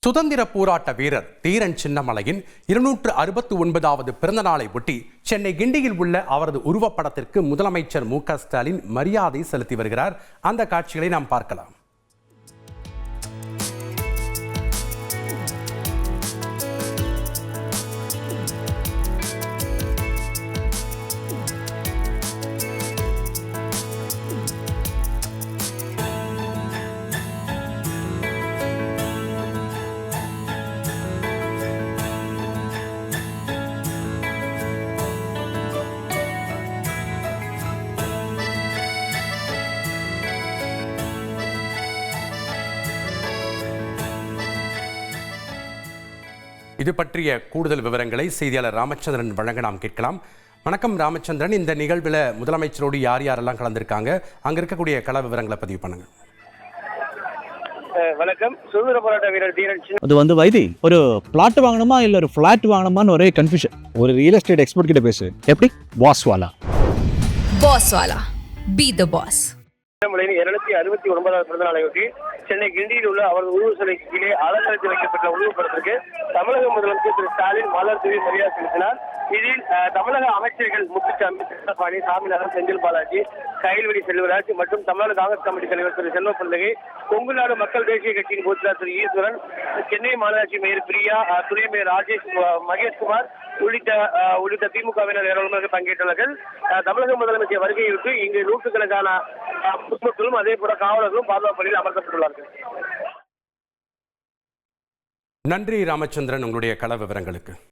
சுதந்திர போராட்ட வீரர் தீரன் சின்னமலையின் 269வது பிறந்த நாளை ஒட்டி சென்னை கிண்டியில் உள்ள அவரது உருவப்படத்திற்கு முதலமைச்சர் மு.க.ஸ்டாலின் மரியாதை செலுத்தி வருகிறார். அந்த காட்சிகளை நாம் பார்க்கலாம். இது பற்றிய கூடுதல் விவரங்களை செய்தியாளர் ராமச்சந்திரன் வழங்க நாம் கேட்கலாம். வணக்கம் ராமச்சந்திரன், இந்த நிகழ்வில் முதலமைச்சரோடு யார் யாரெல்லாம் கலந்திருக்காங்க, அங்க இருக்கக்கூடிய கள விவரங்களை பதிவு பண்ணுங்க. வணக்கம். சுதந்திர போராட்ட வீரர் தீரன் அது வைத்தி ஒரு பிளாட் வாங்கணுமா இல்ல ஒரு பிளாட் வாங்கணுமான்னு ஒரே கன்ஃபியூஷன். ஒரு ரியல் எஸ்டேட் எக்ஸ்பர்ட் கிட்ட பேசு. எப்படி? பாஸ்வாலா பி தி பாஸ். 269வது பிறந்த நாளையொட்டி சென்னை கிண்டியில் உள்ள அவரது உருவ சிலைக்கு கீழே அலங்கரித்து வைக்கப்பட்ட உருவப்படத்திற்கு தமிழக முதலமைச்சர் திரு ஸ்டாலின் மலர் தூவி மரியாதை செலுத்தினார். இதில் தமிழக அமைச்சர்கள் முத்துசாமி, கிருஷ்ணபாணி, சாமிநாதன், செந்தில் பாலாஜி, கைல்வெளி செல்வராஜ் மற்றும் தமிழக காங்கிரஸ் கமிட்டி தலைவர் திரு செல்வ பிள்ளை, கொங்குநாடு மக்கள் தேசிய கட்சியின் பொறுப்பாளர் திரு ஈஸ்வரன், சென்னை மாநகராட்சி மேயர் பிரியா, துணை மேயர் ராஜேஷ், மகேஷ்குமார் உள்ளிட்ட திமுகவினர் ஏராளமாக பங்கேற்றுள்ளார்கள். தமிழக முதலமைச்சர் வருகையிட்டு இங்கு நூற்றுக்கணக்கான பொதுமக்களும் அதே போல காவலர்களும் பாதுகாப்பு பணியில் அமர்த்தப்பட்டுள்ளார்கள். நன்றி ராமச்சந்திரன், உங்களுடைய கள விவரங்களுக்கு.